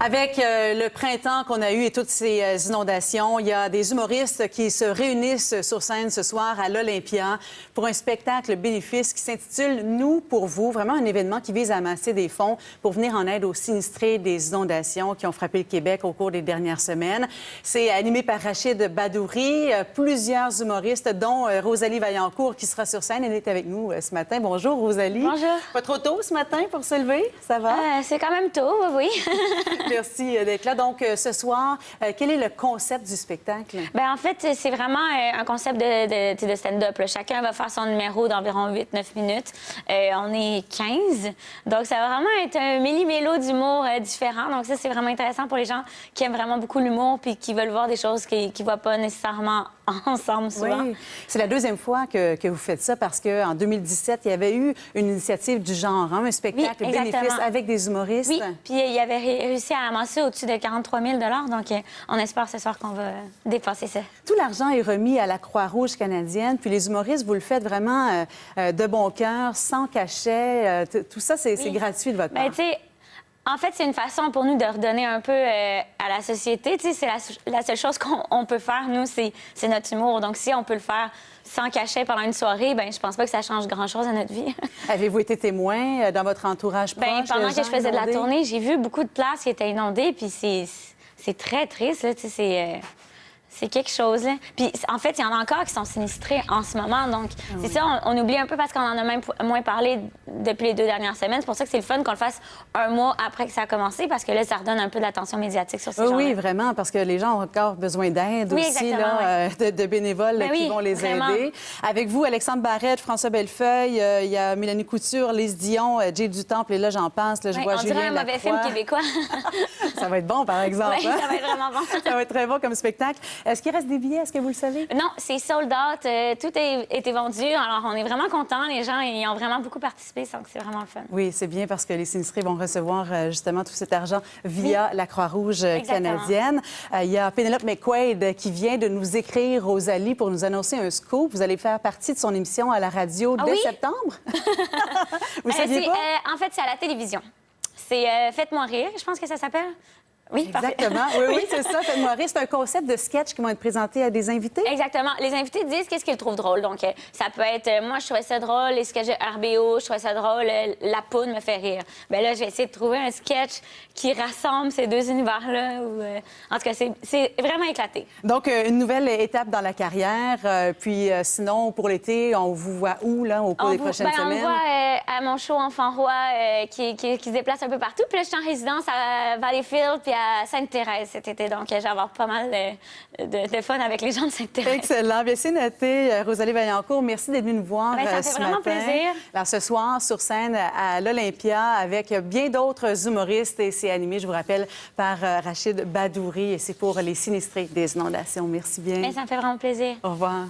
Avec le printemps qu'on a eu et toutes ces inondations, il y a des humoristes qui se réunissent sur scène ce soir à l'Olympia pour un spectacle bénéfice qui s'intitule « Nous pour vous ». Vraiment un événement qui vise à amasser des fonds pour venir en aide aux sinistrés des inondations qui ont frappé le Québec au cours des dernières semaines. C'est animé par Rachid Badouri, plusieurs humoristes, dont Rosalie Vaillancourt qui sera sur scène. Elle est avec nous ce matin. Bonjour, Rosalie. Bonjour. Pas trop tôt ce matin pour se lever? Ça va? C'est quand même tôt, oui. Merci d'être là. Donc, ce soir, quel est le concept du spectacle? Bien, en fait, c'est vraiment un concept de stand-up. Là. Chacun va faire son numéro d'environ 8-9 minutes. On est 15. Donc, ça va vraiment être un méli-mélo d'humour différent. Donc, ça, c'est vraiment intéressant pour les gens qui aiment vraiment beaucoup l'humour puis qui veulent voir des choses qu'ils ne voient pas nécessairement ensemble souvent. Oui. C'est la deuxième fois que vous faites ça parce qu'en 2017, il y avait eu une initiative du genre, hein, un spectacle bénéfice avec des humoristes. Oui, puis il avait réussi à amasser au-dessus de 43 000 $. Donc, on espère ce soir qu'on va dépasser ça. Tout l'argent est remis à la Croix-Rouge canadienne. Puis les humoristes, vous le faites vraiment de bon cœur, sans cachet. Tout ça, c'est gratuit de votre part. Bien, tu sais, en fait, c'est une façon pour nous de redonner un peu à la société. Tu sais, c'est la seule chose qu'on peut faire, nous, c'est notre humour. Donc, si on peut le faire sans cachet pendant une soirée, bien, je pense pas que ça change grand-chose à notre vie. Avez-vous été témoin dans votre entourage proche? Bien, pendant que je faisais de la tournée, j'ai vu beaucoup de places qui étaient inondées, puis c'est très triste, là, tu sais, c'est quelque chose, là. Puis, en fait, il y en a encore qui sont sinistrés en ce moment. Donc, c'est ça, on oublie un peu parce qu'on en a même moins parlé depuis les 2 dernières semaines. C'est pour ça que c'est le fun qu'on le fasse un mois après que ça a commencé parce que là, ça redonne un peu de l'attention médiatique sur ces gens-là. Oui, vraiment, parce que les gens ont encore besoin d'aide aussi, là, de bénévoles qui vont les aider. Avec vous, Alexandre Barrette, François Bellefeuille, il y a Mélanie Couture, Lise Dion, Jay Dutemple, et là, j'en passe. Là, je vois on Julien dirait un mauvais film québécois. Ça va être bon, par exemple. Oui, ça va être vraiment bon. Ça va être très bon comme spectacle. Est-ce qu'il reste des billets? Est-ce que vous le savez? Non, c'est sold out. Tout a été vendu. Alors, on est vraiment contents. Les gens, ils ont vraiment beaucoup participé, donc c'est vraiment le fun. Oui, c'est bien parce que les sinistrés vont recevoir justement tout cet argent via la Croix-Rouge canadienne. Il y a Penelope McQuaid qui vient de nous écrire, Rosalie, pour nous annoncer un scoop. Vous allez faire partie de son émission à la radio dès septembre. Vous saviez pas? En fait, c'est à la télévision. C'est Faites-moi rire, je pense que ça s'appelle. Oui, exactement. Oui, c'est ça. Faites-moi rire. C'est un concept de sketch qui vont être présentés à des invités. Exactement. Les invités disent qu'est-ce qu'ils trouvent drôle. Donc, ça peut être, moi, je trouvais ça drôle, les sketchs de RBO, je trouvais ça drôle, la poudre me fait rire. Bien là, je vais essayer de trouver un sketch qui rassemble ces deux univers-là. En tout cas, c'est vraiment éclaté. Donc, une nouvelle étape dans la carrière. Puis, sinon, pour l'été, on vous voit où, là, au cours des prochaines semaines? On me voit à mon show Enfant Roi qui se déplace un peu partout. Puis là, je suis en résidence à Valleyfield puis à Sainte-Thérèse cet été. Donc, je vais avoir pas mal de fun avec les gens de Sainte-Thérèse. Excellent. Bien, c'est noté. Rosalie Vaillancourt, merci d'être venue nous voir ça ce fait vraiment matin. plaisir. Alors, ce soir, sur scène à l'Olympia, avec bien d'autres humoristes. Et c'est animé, je vous rappelle, par Rachid Badouri. Et c'est pour les sinistrés des inondations. Merci bien. Ça me fait vraiment plaisir. Au revoir.